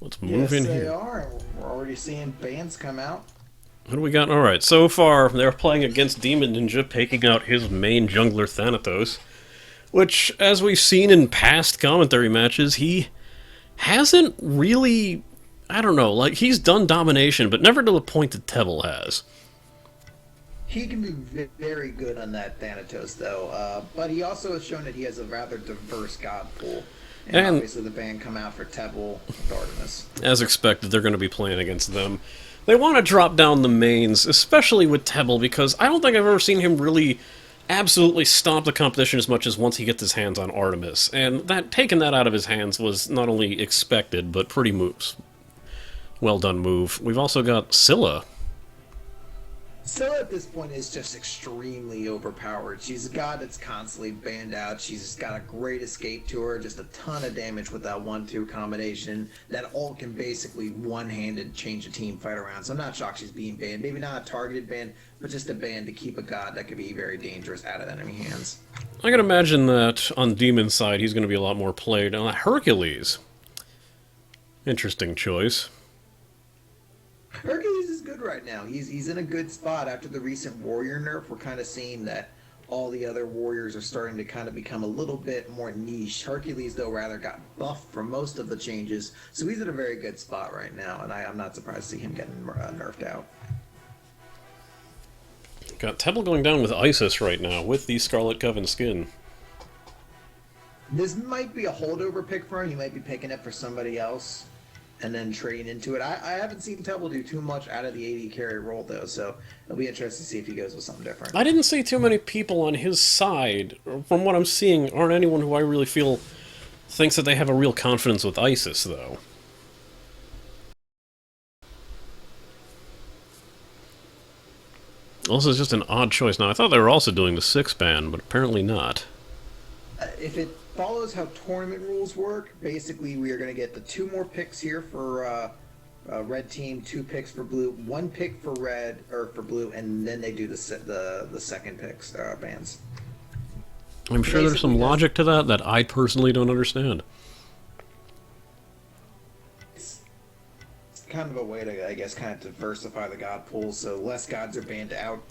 Let's move Yes, in they here. are. We're already seeing bands come out. What do we got? Alright, so far they're playing against Demon Ninja, taking out his main jungler Thanatos, which, as we've seen in past commentary matches, he hasn't really. I don't know, like, he's done domination, but never to the point that Tebble has. He can be very good on that Thanatos, though. But he also has shown that he has a rather diverse god pool. And And, obviously, the band come out for Tebble with Artemis. as expected, they're going to be playing against them. They want to drop down the mains, especially with Tebble, because I don't think I've ever seen him really absolutely stomp the competition as much as once he gets his hands on Artemis. And that taking that out of his hands was not only expected, but pretty moves. Well done move. We've also got Scylla. Scylla at this point is just extremely overpowered. She's a god that's constantly banned out. She's got a great escape to her, just a ton of damage with that 1-2 combination that all can basically one-handed change a team fight around. So I'm not shocked she's being banned. Maybe not a targeted ban, but just a ban to keep a god that could be very dangerous out of enemy hands. I can imagine that on Demon's side he's going to be a lot more played. Hercules. Interesting choice. Hercules is good right now. He's in a good spot after the recent warrior nerf. We're kind of seeing that all the other warriors are starting to kind of become a little bit more niche. Hercules, though, rather got buffed for most of the changes, so he's in a very good spot right now, and I'm not surprised to see him getting nerfed out. Got Tebble going down with Isis right now, with the Scarlet Coven skin. This might be a holdover pick for him. He might be picking it for somebody else and then trading into it. I haven't seen Temple do too much out of the AD carry role, though, so it'll be interesting to see if he goes with something different. I didn't see too many people on his side, from what I'm seeing, aren't anyone who I really feel thinks that they have a real confidence with Isis, though. This is just an odd choice. Now, I thought they were also doing the 6-ban, but apparently not. If it follows how tournament rules work, basically we are going to get the 2 more picks here for red team, 2 picks for blue, 1 pick for red or for blue, and then they do the second picks bans. I'm sure there's some logic to that that I personally don't understand. It's kind of a way to, I guess, kind of diversify the god pool, so less gods are banned out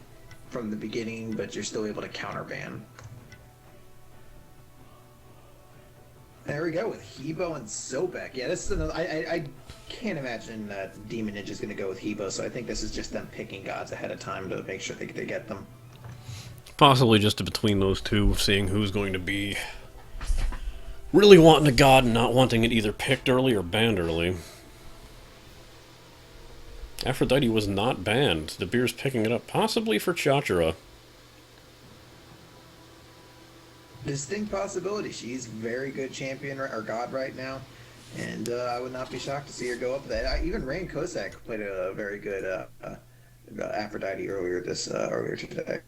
from the beginning, but you're still able to counter ban. There we go with Hebo and Sobek. Yeah, this is another. I can't imagine that Demon Ninja is going to go with Hebo, so I think this is just them picking gods ahead of time to make sure they get them. Possibly just between those two, seeing who's going to be really wanting a god and not wanting it either picked early or banned early. Aphrodite was not banned. De Beer's picking it up, possibly for Chachara. Distinct possibility. She's very good champion or god right now, and I would not be shocked to see her go up that. Even Rain Kosak played a very good Aphrodite earlier today.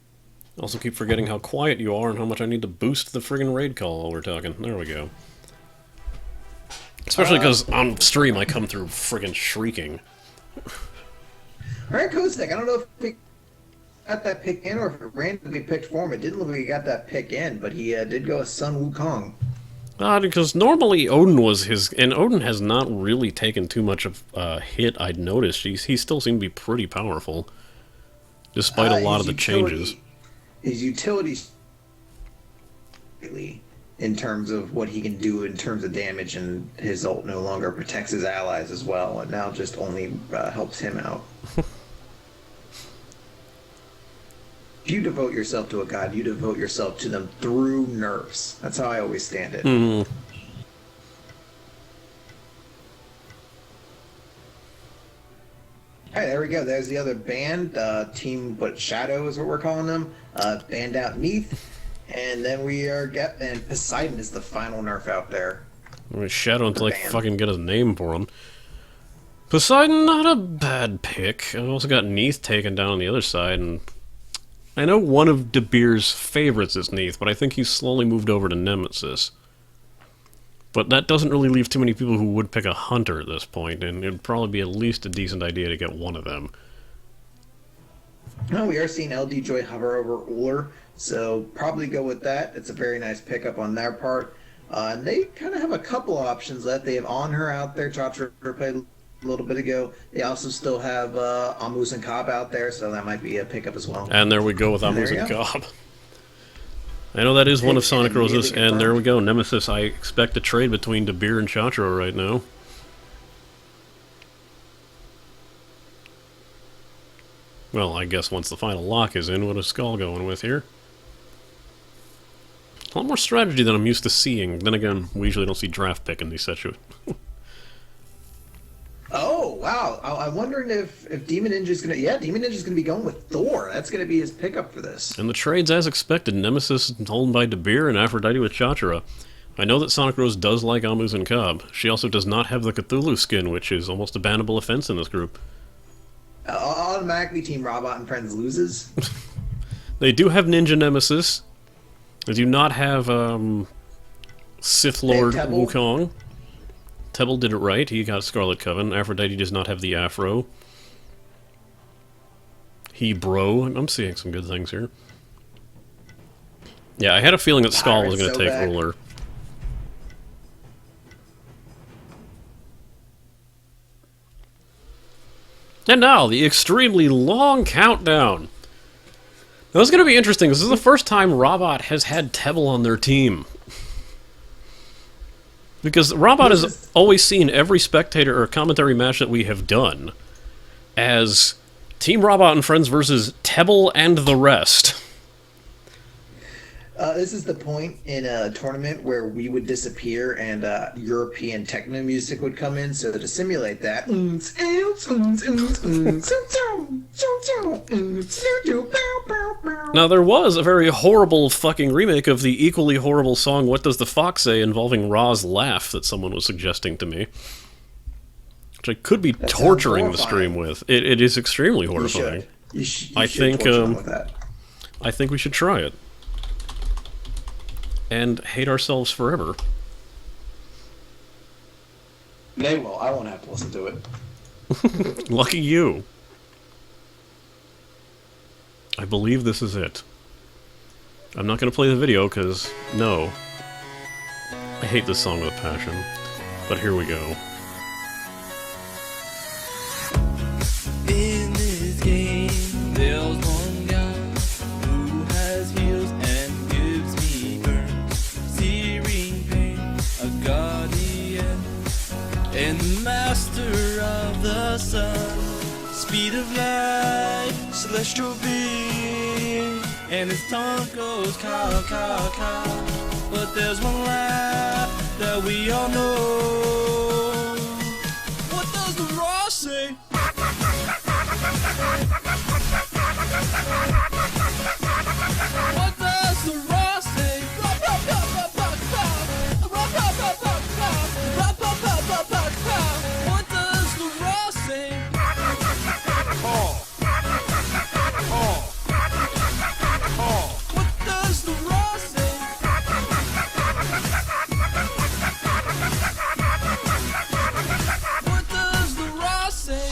Also keep forgetting how quiet you are and how much I need to boost the friggin' raid call while we're talking. There we go. Especially because on stream I come through friggin' shrieking. Rain Kosak, I don't know if he got that pick in or if it randomly picked for him. It didn't look like he got that pick in, but he did go with Sun Wukong. Because normally Odin was his, and Odin has not really taken too much of a hit, I'd noticed. He still seemed to be pretty powerful, despite a lot of the changes. His utility in terms of what he can do in terms of damage, and his ult no longer protects his allies as well, and now just only helps him out. If you devote yourself to a god, you devote yourself to them through nerfs. That's how I always stand it. Mm-hmm. All right, there we go. There's the other band. Team, but Shadow is what we're calling them. Banned out Neath. And then and Poseidon is the final nerf out there. Shadow until I fucking get his name for him. Poseidon, not a bad pick. I've also got Neath taken down on the other side, and I know one of De Beer's favorites is Neath, but I think he's slowly moved over to Nemesis. But that doesn't really leave too many people who would pick a Hunter at this point, and it'd probably be at least a decent idea to get one of them. No, we are seeing LD Joy hover over Uller, so probably go with that. It's a very nice pickup on their part. And they kind of have a couple options left. They have On Her out there. Chacha played a little bit ago. They also still have Amus and Cobb out there, so that might be a pickup as well. And there we go with And there Amus you and go. Cobb. I know that is one of And Sonic Rose's, immediately and there we confirmed. go. Nemesis, I expect a trade between Dabir and Chachro right now. Well, I guess once the final lock is in, what is Skull going with here? A lot more strategy than I'm used to seeing. Then again, we usually don't see draft pick in these situations. Oh wow! I'm wondering if Demon Ninja's gonna. Yeah, Demon Ninja's gonna be going with Thor. That's gonna be his pickup for this. And the trades as expected. Nemesis holding by Dabir and Aphrodite with Chachra. I know that Sonic Rose does like Amus and Cobb. She also does not have the Cthulhu skin, which is almost a bannable offense in this group. Automatically, Team Robot and Friends loses. They do have Ninja Nemesis. They do not have Sith Lord They have Tebble. Wukong. Tebble did it right. He got Scarlet Coven. Aphrodite does not have the Afro. I'm seeing some good things here. Yeah, I had a feeling that Skull was going to take Sobek. Ruler. And now, the extremely long countdown. Now, this is going to be interesting. This is the first time Robot has had Tebble on their team. Because Robot has always seen every spectator or commentary match that we have done as Team Robot and Friends versus Tebble and the rest. This is the point in a tournament where we would disappear and European techno music would come in. So to simulate that, Now, there was a very horrible fucking remake of the equally horrible song What Does the Fox Say involving Ra's laugh that someone was suggesting to me. Which I could be That sounds torturing the horrifying. stream with. It is extremely You horrifying. should. You should I think, torture them with that. I think we should try it. And hate ourselves forever. They will. I won't have to listen to it. Lucky you. I believe this is it. I'm not going to play the video, because, no. I hate this song with a passion. But here we go. In this game, there's one guy who has heals and gives me burns, searing pain, a guardian, and the master of the sun, speed of light, celestial being, and his tongue goes caw, caw, caw. But there's one laugh that we all know. What does the Raw say? What does the Raw say? What does the Raw say? What does the Raw say? What does the Raw say?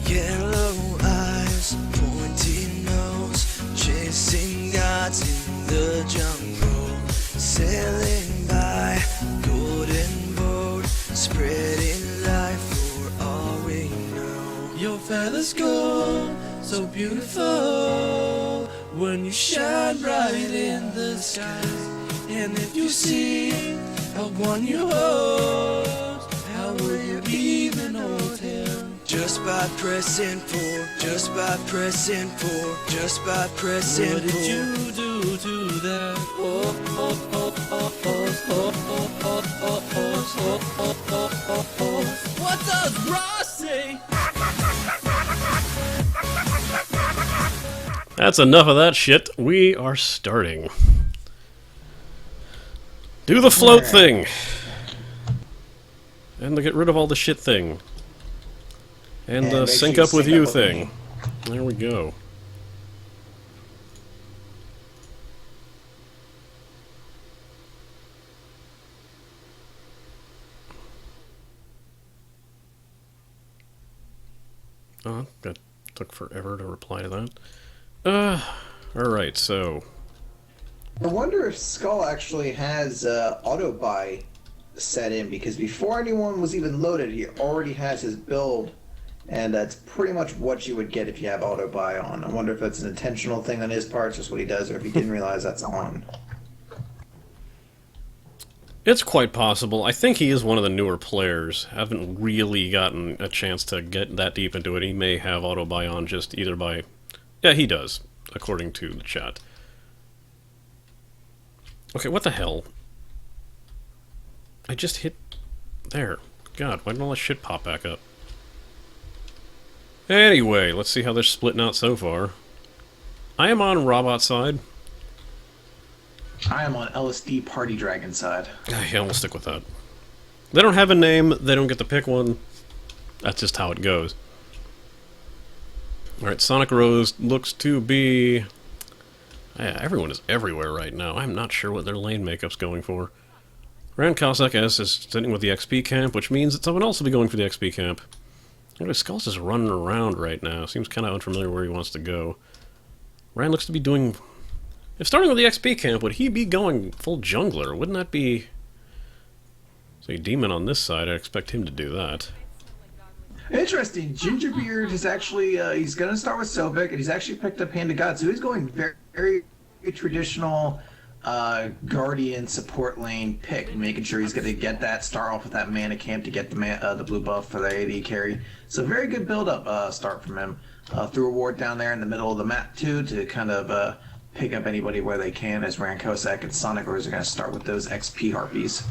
Yellow eyes, pointy nose, chasing gods in the jungle, sailing by golden boat, spreading life for all we know. Your feathers go so beautiful when you shine bright in the skies. And if you see a one you hold, how will you even hold him? Just by pressing for, just by pressing for, just by pressing for. What did you do to that? What does Ross say? That's enough of that shit. We are starting. Do the float thing! And get rid of all the shit thing. And And the make sure sync you up with sync you up with thing. me. There we go. Oh, that took forever to reply to that. Alright, so... I wonder if Skull actually has auto buy set in, because before anyone was even loaded, he already has his build, and that's pretty much what you would get if you have auto buy on. I wonder if that's an intentional thing on his part, just what he does, or if he didn't realize that's on. It's quite possible. I think he is one of the newer players. Haven't really gotten a chance to get that deep into it. He may have auto buy on just either by... Yeah, he does, according to the chat. Okay, what the hell? I just hit... There. God, why didn't all that shit pop back up? Anyway, let's see how they're splitting out so far. I am on Robot side. I am on LSD Party Dragon side. Yeah, we'll stick with that. They don't have a name, they don't get to pick one. That's just how it goes. Alright, Sonic Rose looks to be... Yeah, everyone is everywhere right now. I'm not sure what their lane makeup's going for. Rand Cossack S is sitting with the XP camp, which means that someone else will be going for the XP camp. Anyway, Skull's just running around right now. Seems kind of unfamiliar where he wants to go. Rand looks to be doing... If starting with the XP camp, would he be going full jungler? Wouldn't that be... So a demon on this side, I expect him to do that. Interesting. Gingerbeard is actually, he's going to start with Sobek, and he's actually picked up Hand of God, so he's going very, very traditional Guardian support lane pick, making sure he's going to get that, start off with that mana camp to get the blue buff for the AD carry. So very good build-up start from him. Threw a ward down there in the middle of the map, too, to kind of pick up anybody where they can, as Rand Cossack and Sonic Rose are going to start with those XP Harpies.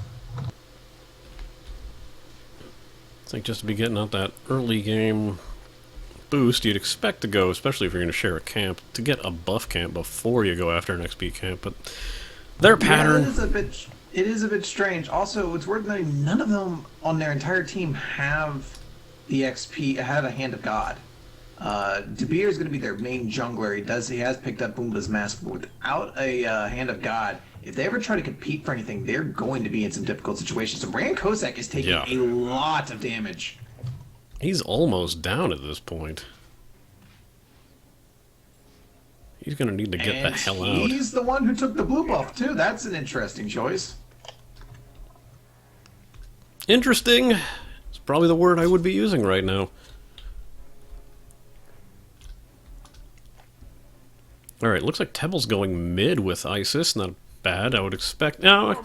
I think just to be getting out that early game boost, you'd expect to go, especially if you're going to share a camp, to get a buff camp before you go after an XP camp, but their pattern... Yeah, it is a bit strange. Also, it's worth noting, none of them on their entire team have the XP, have a Hand of God. De Beer is going to be their main jungler. He has picked up Boomba's Mask, but without a Hand of God, if they ever try to compete for anything, they're going to be in some difficult situations. So Rand Cossack is taking a lot of damage. He's almost down at this point. He's going to need to get the hell out. He's the one who took the blue buff, too. That's an interesting choice. Interesting. It's probably the word I would be using right now. Alright, looks like Tebble's going mid with Isis. Not bad, I would expect. Now, I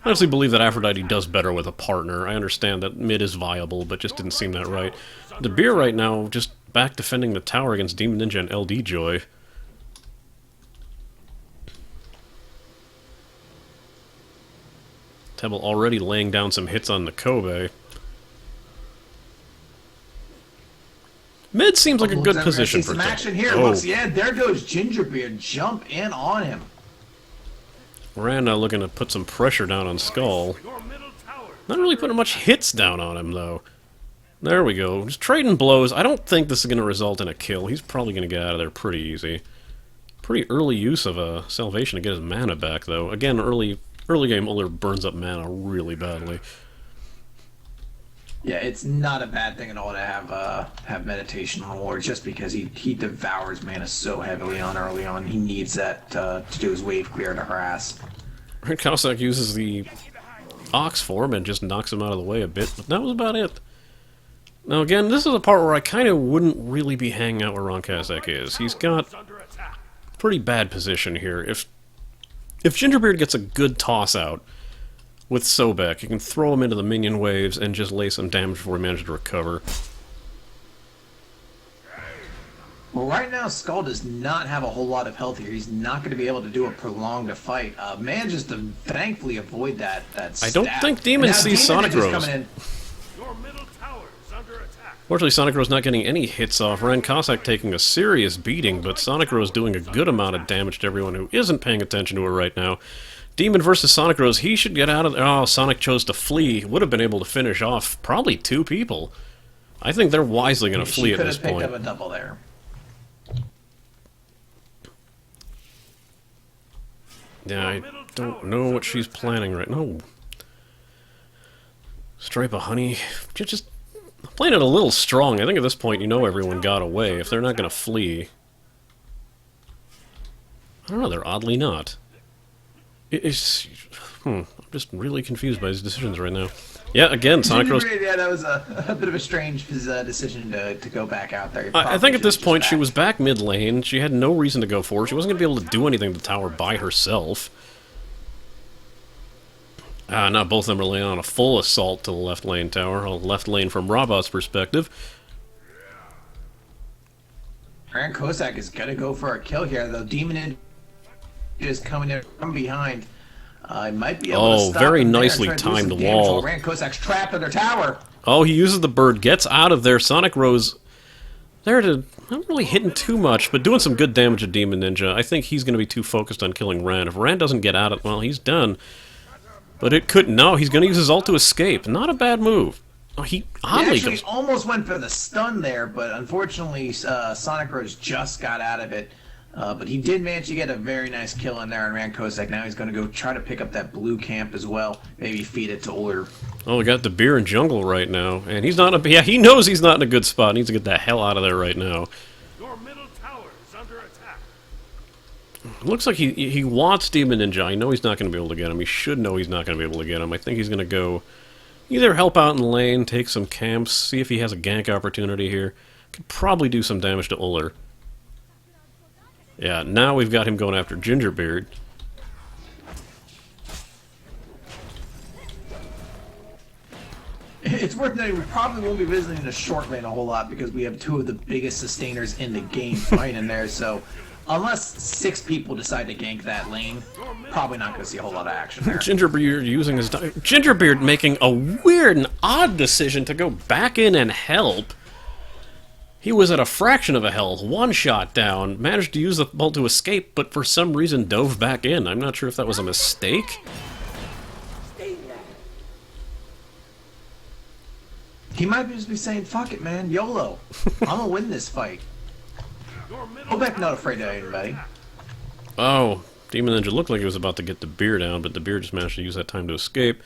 honestly believe that Aphrodite does better with a partner. I understand that mid is viable, but just didn't seem that right. De Beer right now just back defending the tower against Demon Ninja and LD Joy. Tebble already laying down some hits on the Kobe. Mid seems like a good position for some action here. Yeah, there goes Gingerbeard. Jump in on him. Rand now looking to put some pressure down on Skull. Not really putting much hits down on him, though. There we go. Just trading blows. I don't think this is going to result in a kill. He's probably going to get out of there pretty easy. Pretty early use of a Salvation to get his mana back, though. Again, early game Uller burns up mana really badly. Yeah, it's not a bad thing at all to have Meditation on War, just because he devours mana so heavily on early on. He needs that to do his wave clear to harass. Cossack uses the Ox form and just knocks him out of the way a bit, but that was about it. Now again, this is a part where I kind of wouldn't really be hanging out where Ron Cossack is. He's got a pretty bad position here. If Gingerbeard gets a good toss out with Sobek, you can throw him into the minion waves and just lay some damage before he manages to recover. Well, right now, Skull does not have a whole lot of health here. He's not going to be able to do a prolonged fight. Manages to thankfully avoid that stab. I don't think Demon sees Sonic Rose. Fortunately, Sonic Rose not getting any hits off. Rand Cossack taking a serious beating, but Sonic Rose doing a good amount of damage to everyone who isn't paying attention to her right now. Demon versus Sonic Rose, he should get out of there. Oh, Sonic chose to flee. Would have been able to finish off probably 2 people. I think they're wisely going to flee at this point. She could have picked up a double there. Yeah, I don't know what she's planning right now. Stripe of Honey. Just playing it a little strong. I think at this point you know everyone got away. If they're not going to flee... I don't know, they're oddly not. It's... I'm just really confused by his decisions right now. Yeah, again, Sonic Rose... Yeah, that was a bit of a strange decision to go back out there. I think at this point she was back mid lane. She had no reason to go forward. She wasn't going to be able to do anything to the tower by herself. Now both of them are laying on a full assault to the left lane tower. A left lane from Robot's perspective. Aaron Cossack is going to go for a kill here, though. Demon Ninja is coming in from behind. I might be able to stop very him nicely there, timed the wall. Aaron Cossack's trapped in their tower. Oh, he uses the bird, gets out of there. Sonic Rose there to... not really hitting too much, but doing some good damage to Demon Ninja. I think he's going to be too focused on killing Rand. If Rand doesn't get out of it, well, he's done. But it could... no, he's going to use his ult to escape. Not a bad move. Oh, he oddly actually goes... almost went for the stun there, but unfortunately Sonic Rose just got out of it. But he did manage to get a very nice kill in there on Rand Cossack. Now he's going to go try to pick up that blue camp as well. Maybe feed it to Uller. Oh, we got the beer in jungle right now. And he's not... yeah, he knows he's not in a good spot. Needs to get the hell out of there right now. Your middle tower is under attack. Looks like he wants Demon Ninja. I know he's not going to be able to get him. He should know he's not going to be able to get him. I think he's going to go either help out in the lane, take some camps, see if he has a gank opportunity here. Could probably do some damage to Uller. Yeah, now we've got him going after Gingerbeard. It's worth noting we probably won't be visiting the short lane a whole lot because we have two of the biggest sustainers in the game fighting there, so unless 6 people decide to gank that lane, probably not going to see a whole lot of action there. Gingerbeard using his... Gingerbeard making a weird and odd decision to go back in and help. He was at a fraction of a health, 1 shot down, managed to use the bolt to escape, but for some reason dove back in. I'm not sure if that was a mistake. He might just be saying, fuck it, man, YOLO. I'm gonna win this fight. Obek not afraid of anybody. Oh, Demon Ninja looked like he was about to get the beer down, but the beer just managed to use that time to escape.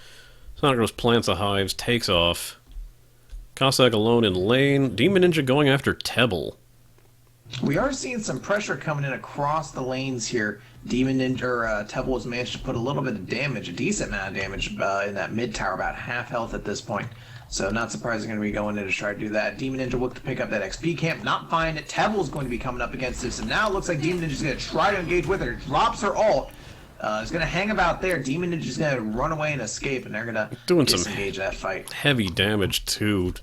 Sonic Rose plants the hives, takes off. Cossack alone in lane. Demon Ninja going after Tebble. We are seeing some pressure coming in across the lanes here. Demon Ninja, or Tebble has managed to put a little bit of damage, a decent amount of damage in that mid tower, about half health at this point. So not surprising going to be going in to try to do that. Demon Ninja looked to pick up that XP camp, not find it. Tebble's going to be coming up against this, and now it looks like Demon Ninja's going to try to engage with her. Drops her ult. Is going to hang about there. Demon Ninja's going to run away and escape, and they're going to disengage that fight. Heavy damage too.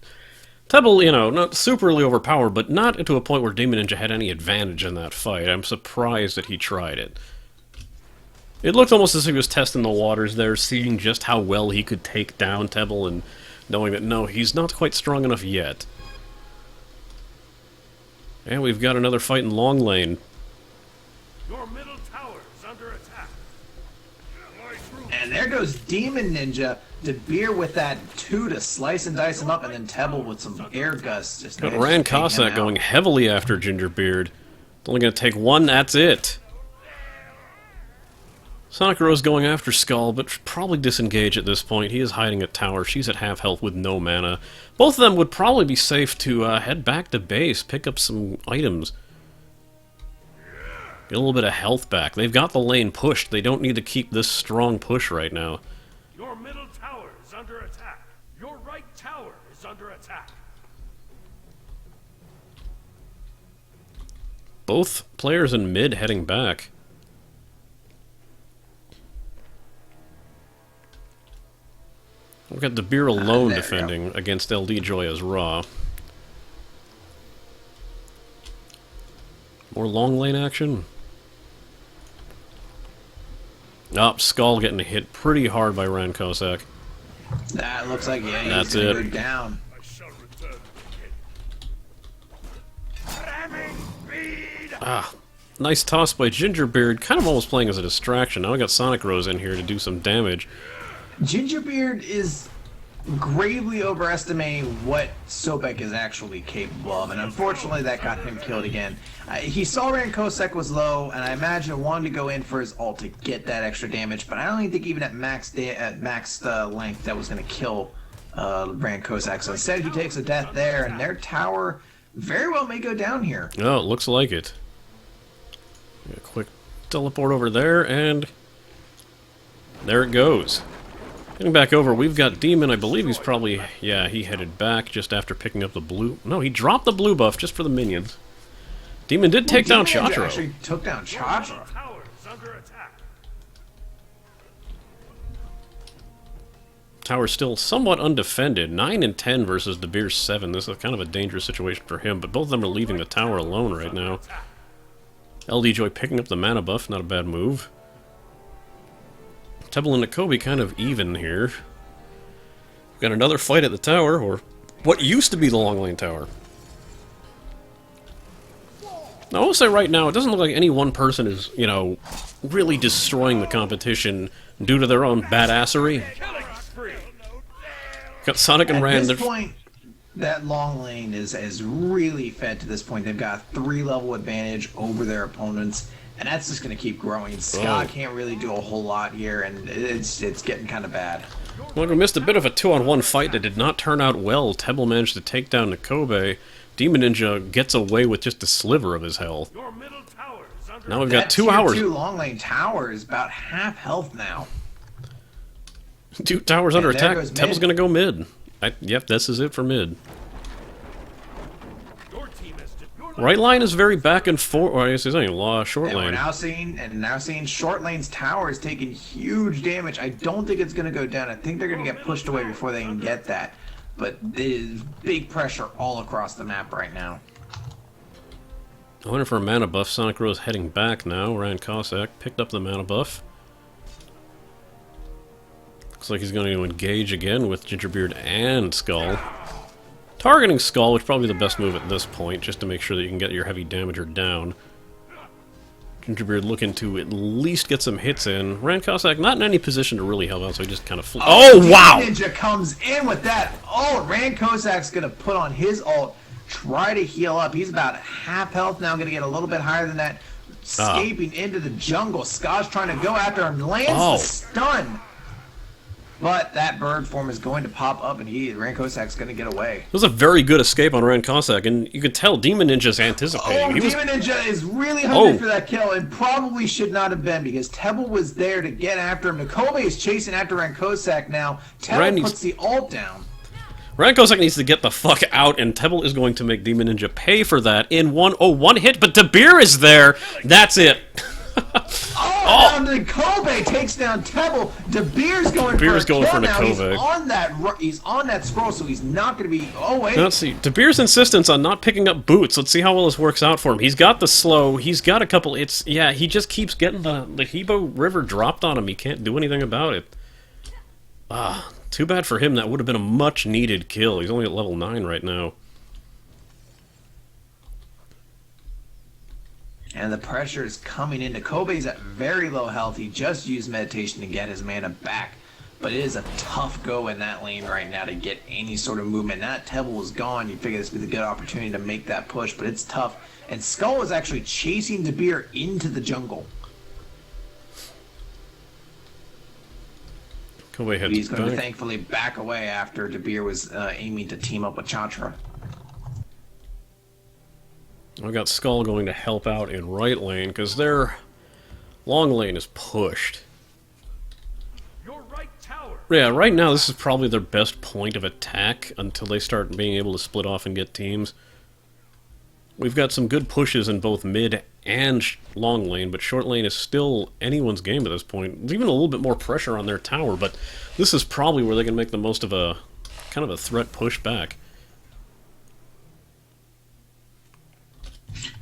Tebble, you know, not superly overpowered, but not to a point where Demon Ninja had any advantage in that fight. I'm surprised that he tried it. It looked almost as if he was testing the waters there, seeing just how well he could take down Tebble, and knowing that, no, he's not quite strong enough yet. And we've got another fight in long lane. Your middle tower is under attack. And there goes Demon Ninja. De Beer with that 2 to slice and dice him up, and then Tebble with some air gusts. Just Got Rand Cossack going heavily after Gingerbeard. It's only going to take 1, that's it. Sonic Rose going after Skull, but probably disengage at this point. He is hiding at tower. She's at half health with no mana. Both of them would probably be safe to head back to base, pick up some items. Get a little bit of health back. They've got the lane pushed. They don't need to keep this strong push right now. Your middle tower is under attack. Your right tower is under attack. Both players in mid heading back. We've got the Beer alone defending against LD Joy as Raw. More long lane action. Skull getting hit pretty hard by Rand Cossack. That looks like, yeah, that's he's gonna it. go down. I shall return to the Nice toss by Gingerbeard. Kind of almost playing as a distraction. Now I got Sonic Rose in here to do some damage. Gingerbeard is gravely overestimating what Sobek is actually capable of, and unfortunately that got him killed again. He saw Rand Cossack was low, and I imagine wanted to go in for his ult to get that extra damage, but I don't even think even at max length that was going to kill Rand Cossack. So instead he takes a death there, and their tower very well may go down here. Oh, it looks like it. A quick teleport over there, and There it goes. Getting back over, we've got Demon. I believe he's probably... Yeah, he headed back just after picking up the blue... No, he dropped the blue buff just for the minions. Demon did take down Chatro. Actually took down Chatro. Tower is under attack. Tower's still somewhat undefended. 9 and 10 versus De Beer's 7. This is kind of a dangerous situation for him, but both of them are leaving the tower alone right now. LD Joy picking up the mana buff, not a bad move. Tebble and Nakobe kind of even here. We've got another fight at the tower, or what used to be the long lane tower. Now, I will say right now, it doesn't look like any one person is, you know, really destroying the competition due to their own badassery. Got Sonic and Rand. At this point, that long lane is really fed to this point. They've got a 3-level advantage over their opponents, and that's just going to keep growing. Scott can't really do a whole lot here, and it's getting kind of bad. Well, we missed a bit of a 2-on-1 fight that did not turn out well. Tebble managed to take down Nakobe. Demon Ninja gets away with just a sliver of his health. Your middle tower is under Now we've got That 2 tier hours. 2 long lane tower is about half health now. 2 towers under there attack. goes Tebble's mid. going to go mid. Yep, this is it for mid. your team has your Right line is very back and forth. Or I guess he's saying short And we're lane. now seeing short lane's tower is taking huge damage. I don't think it's going to go down. I think they're going to get pushed away before they can get that. But there's big pressure all across the map right now. I wonder for a mana buff. Sonic Rose heading back now. Ryan Cossack picked up the mana buff. Looks like he's going to engage again with Gingerbeard and Skull. Targeting Skull, which is probably the best move at this point, just to make sure that you can get your heavy damager down. Gingerbeard looking to at least get some hits in. Rand Cossack not in any position to really help out, so he just kind of... Oh, wow! Ninja comes in with that ult. Rand Kossak's going to put on his ult, try to heal up. He's about half health now, going to get a little bit higher than that. Escaping into the jungle. Scott's trying to go after him, lands the stun. But that bird form is going to pop up, and Rand Kossak's going to get away. It was a very good escape on Rand Cossack, and you could tell Demon Ninja's anticipating. Oh, Demon Ninja is really hungry for that kill, and probably should not have been, because Tebble was there to get after him. Nakobe is chasing after Rand Cossack now. Tebble puts the ult down. Rand Cossack needs to get the fuck out, and Tebble is going to make Demon Ninja pay for that in one hit, but De Beer is there. That's it. Now Nakobe takes down Tebble. De Beer's going for a kill now. He's on that scroll, so he's not going to be... Oh, wait. Let's see. De Beer's insistence on not picking up boots. Let's see how well this works out for him. He's got the slow. He's got a couple... Yeah, he just keeps getting the Hebo River dropped on him. He can't do anything about it. Too bad for him. That would have been a much-needed kill. He's only at level 9 right now. And the pressure is coming in. Nakobe's at very low health. He just used meditation to get his mana back. But it is a tough go in that lane right now to get any sort of movement. Now that Tebble is gone, you figure this would be the good opportunity to make that push, but it's tough. And Skull is actually chasing De Beer into the jungle. He's going to thankfully back away after De Beer was aiming to team up with Chatra. I've got Skull going to help out in right lane, because their long lane is pushed. Your right tower. Yeah, right now this is probably their best point of attack until they start being able to split off and get teams. We've got some good pushes in both mid and long lane, but short lane is still anyone's game at this point. There's even a little bit more pressure on their tower, but this is probably where they can make the most of a kind of a threat push back.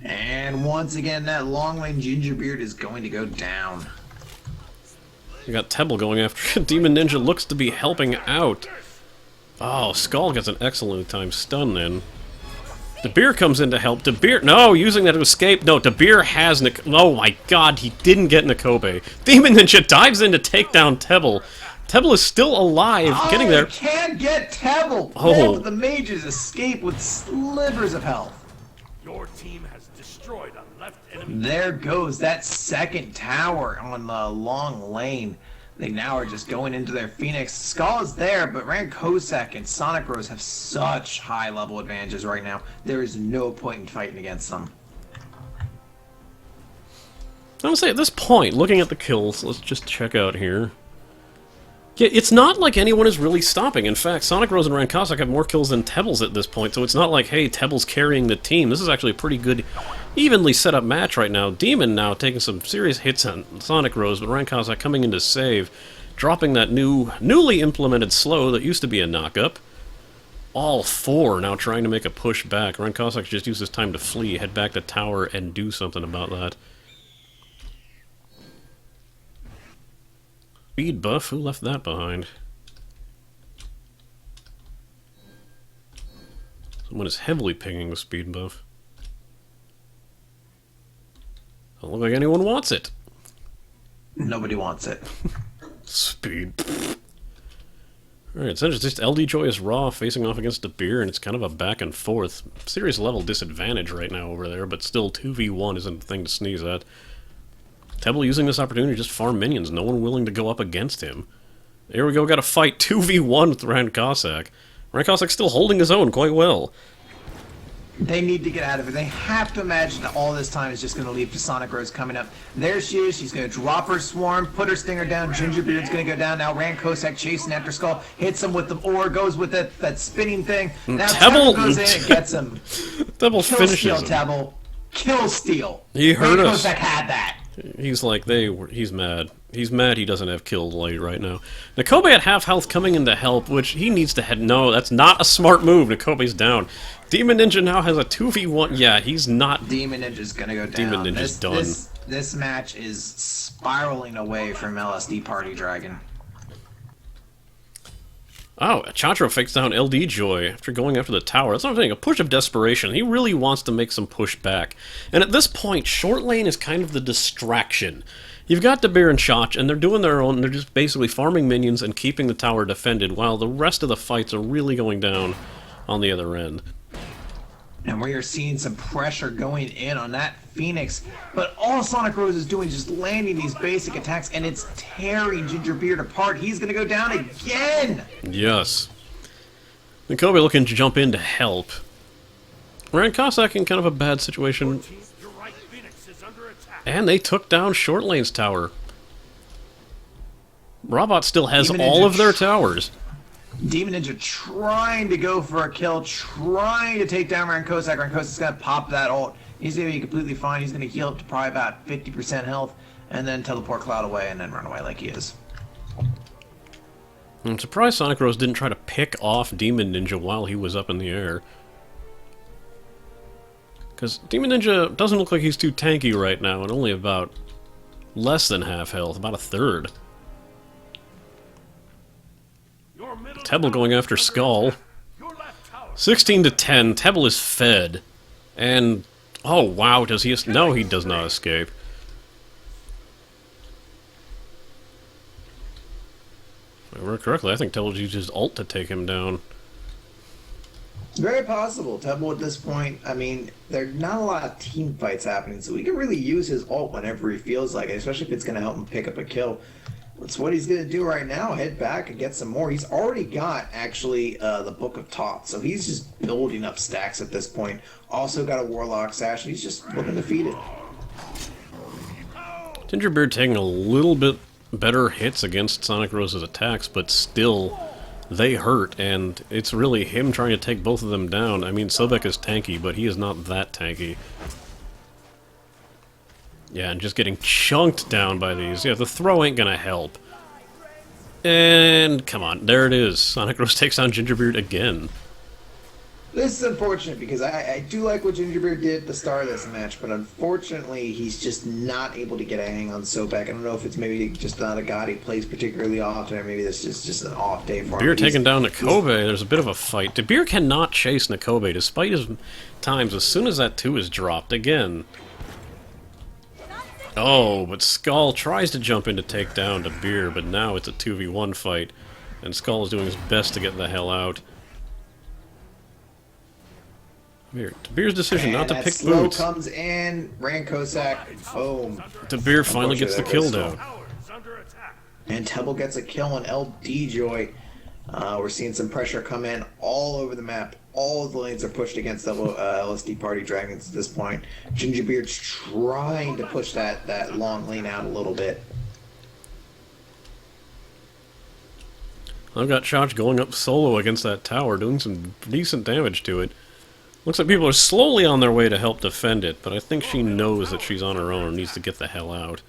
And once again, that long lane Gingerbeard is going to go down. We got Tebble going after Demon Ninja looks to be helping out. Oh, Skull gets an excellently timed stun in. De Beer comes in to help. De Beer, no, using that to escape. No, De Beer has oh my god, he didn't get Nakobe. Demon Ninja dives in to take down Tebble. Tebble is still alive, getting there. Can't get Tebble. Oh, the mages escape with slivers of health. Your team has destroyed a left enemy. There goes that second tower on the long lane. They now are just going into their Phoenix. Skull is there, but Rand Cossack and Sonic Rose have such high level advantages right now. There is no point in fighting against them. I would say at this point, looking at the kills, let's just check out here. Yeah, it's not like anyone is really stopping. In fact, Sonic Rose and Ryan Cossack have more kills than Tebbles at this point, so it's not like, hey, Tebbles carrying the team. This is actually a pretty good, evenly set up match right now. Demon now taking some serious hits on Sonic Rose, but Ryan Cossack coming in to save, dropping that newly implemented slow that used to be a knock-up. All four now trying to make a push back. Ryan Cossack just used his time to flee, head back to tower, and do something about that. Speed buff? Who left that behind? Someone is heavily pinging the speed buff. Don't look like anyone wants it. Nobody wants it. Speed. Alright, it's just LD Joy is raw facing off against Debir, and it's kind of a back and forth. Serious level disadvantage right now over there, but still 2v1 isn't the thing to sneeze at. Tebble using this opportunity to just farm minions, no one willing to go up against him. Here we go, got a fight 2v1 with Ryan Cossack. Ryan Cossack's still holding his own quite well. They need to get out of it. They have to imagine that all this time is just going to lead to Sonic Rose coming up. There she is. She's going to drop her swarm, put her stinger down. Gingerbeard's going to go down. Now Ryan Cossack chasing after Skull. Hits him with the ore, goes with that spinning thing. Now Tebble goes in and gets him. Tebble finishes Steal, him. Tebble. Kill Steal. He heard Ryan us. Cossack had that. He's like, he's mad. He's mad he doesn't have kill light right now. Nakobe at half health coming in to help, which he needs to head. No, that's not a smart move. Nakobe's down. Demon Ninja now has a 2v1. Yeah, he's not. Demon Ninja's gonna go down. Demon Ninja's done. This match is spiraling away from LSD Party Dragon. Oh, Chantro fakes down LD Joy after going after the tower. That's what I'm saying, a push of desperation. He really wants to make some push back. And at this point, short lane is kind of the distraction. You've got Debir and Shotch, and they're doing their own, they're just basically farming minions and keeping the tower defended, while the rest of the fights are really going down on the other end. And we are seeing some pressure going in on that Phoenix, but all Sonic Rose is doing is just landing these basic attacks, and it's tearing Gingerbeard apart. He's going to go down again! Yes. Nakobe looking to jump in to help. Ryan Cossack in kind of a bad situation. Your right Phoenix is under attack. And they took down Short Lane's tower. Robot still has Demon all Ninja of their towers. Demon Ninja trying to go for a kill, trying to take down Ryan Cossack. Ryan Cossack's going to pop that ult. He's going to be completely fine. He's going to heal up to probably about 50% health, and then teleport Cloud away, and then run away like he is. I'm surprised Sonic Rose didn't try to pick off Demon Ninja while he was up in the air. Because Demon Ninja doesn't look like he's too tanky right now, and only about less than half health, about a third. Tebble going after Skull. 16 to 10. Tebble is fed. And, oh wow, does he... No, he does not escape. If I remember correctly, I think Tebble used his ult to take him down. Very possible. Tebble at this point, I mean, there's not a lot of team fights happening, so he can really use his ult whenever he feels like it, especially if it's going to help him pick up a kill. That's what he's going to do right now, head back and get some more. He's already got, actually, the Book of Taught, so he's just building up stacks at this point. Also got a Warlock Sash, and he's just looking to feed it. Gingerbeard taking a little bit better hits against Sonic Rose's attacks, but still, they hurt, and it's really him trying to take both of them down. I mean, Sobek is tanky, but he is not that tanky. Yeah, and just getting chunked down by these. Yeah, the throw ain't gonna help. And, come on, there it is. Sonic Rose takes down Gingerbeard again. This is unfortunate because I do like what Gingerbeard did at the start of this match, but unfortunately he's just not able to get a hang on Sobek. I don't know if it's maybe just not a god he plays particularly often, or maybe this is just an off day for him. Debir taking down Nakobe. There's a bit of a fight. Debir cannot chase Nakobe despite his times. As soon as that 2 is dropped, again. Oh, but Skull tries to jump in to take down Debir, but now it's a 2v1 fight, and Skull is doing his best to get the hell out. Debir's decision not to pick slow boots. Comes in, Ryan Cossack, boom. Debir finally gets the kill down. And Tebble gets a kill on LD Joy. We're seeing some pressure come in all over the map. All of the lanes are pushed against LSD Party Dragons at this point. Gingerbeard's trying to push that long lane out a little bit. I've got Chach going up solo against that tower, doing some decent damage to it. Looks like people are slowly on their way to help defend it, but I think she knows that she's on her own and needs to get the hell out.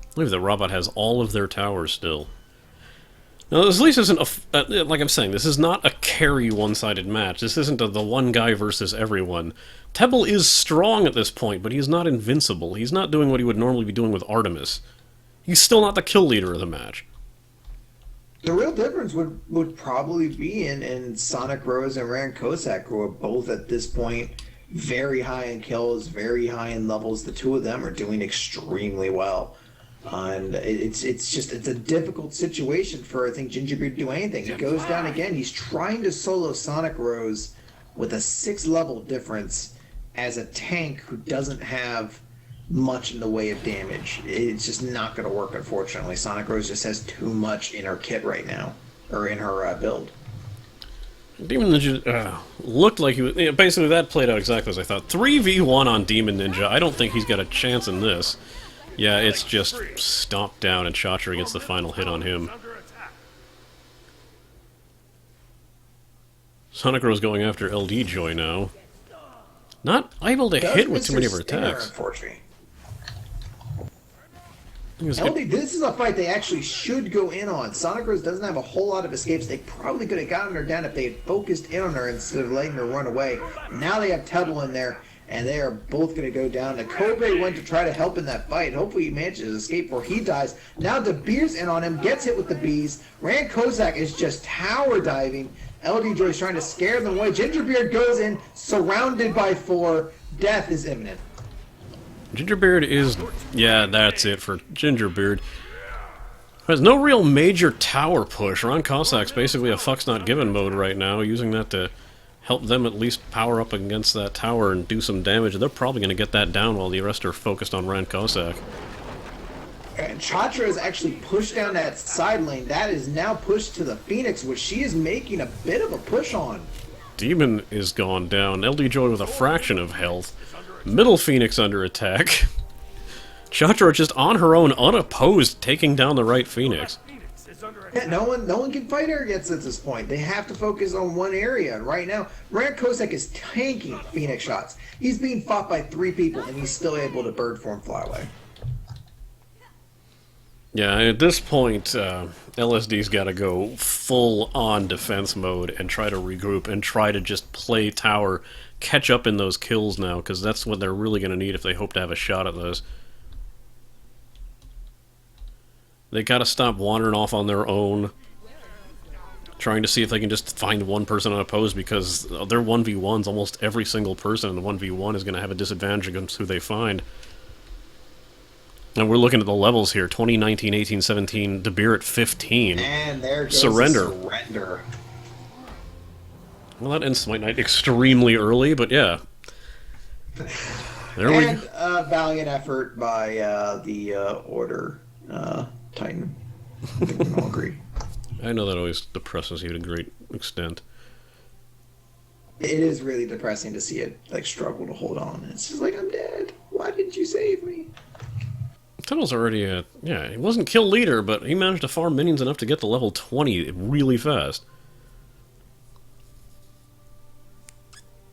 I believe the robot has all of their towers still. Now, this at least isn't a... like I'm saying, this is not a carry one-sided match. This isn't the one guy versus everyone. Tebble is strong at this point, but he's not invincible. He's not doing what he would normally be doing with Artemis. He's still not the kill leader of the match. The real difference would probably be in Sonic Rose and Rand Kosak, who are both at this point very high in kills, very high in levels. The two of them are doing extremely well. And it's a difficult situation for, I think, Gingerbeard to do anything. He goes down again. He's trying to solo Sonic Rose with a 6-level difference as a tank who doesn't have much in the way of damage. It's just not going to work, unfortunately. Sonic Rose just has too much in her kit right now, or in her build. Demon Ninja looked like he was... basically, that played out exactly as I thought. 3v1 on Demon Ninja. I don't think he's got a chance in this. Yeah, it's just stomped down, and Chacher gets the final hit on him. Sonic Rose going after LD Joy now. Not able to hit with too many of her attacks. Unfortunately. LD, this is a fight they actually should go in on. Sonic Rose doesn't have a whole lot of escapes. They probably could have gotten her down if they had focused in on her instead of letting her run away. Now they have Tebble in there, and they are both going to go down. Nakobe went to try to help in that fight. Hopefully he manages to escape before he dies. Now De Beers in on him, gets hit with the bees. Rand Kozak is just tower diving. LD Joy is trying to scare them away. Gingerbeard goes in, surrounded by 4. Death is imminent. Gingerbeard is... yeah, that's it for Gingerbeard. There's no real major tower push. Ron Cossack's basically a fuck's not given mode right now, using that to help them at least power up against that tower and do some damage. They're probably going to get that down while the rest are focused on Ron Cossack. And Chatra is actually pushed down that side lane. That is now pushed to the Phoenix, which she is making a bit of a push on. Demon is gone down. LD Joy with a fraction of health. Middle Phoenix under attack. Chatra just on her own, unopposed, taking down the right Phoenix. Yeah, no one can fight her against at this point. They have to focus on one area. And right now, Rand Kosek is tanking Phoenix shots. He's being fought by 3 people, and he's still able to bird form fly away. Yeah, at this point, LSD's got to go full-on defense mode and try to regroup and try to just play tower, catch up in those kills now, because that's what they're really going to need if they hope to have a shot at this. They got to stop wandering off on their own, trying to see if they can just find one person unopposed, because they're 1v1s. Almost every single person in the 1v1 is going to have a disadvantage against who they find. And we're looking at the levels here. 2019, 18, 17, De Beer at 15. And there goes Surrender. The surrender. Well, that ends Smite Night extremely early, but yeah. There we go. And valiant effort by the Order Titan. I think we can all agree. I know that always depresses you to a great extent. It is really depressing to see it like struggle to hold on. It's just like, I'm dead. Why didn't you save me? Tunnel's already he wasn't kill leader, but he managed to farm minions enough to get to level 20 really fast.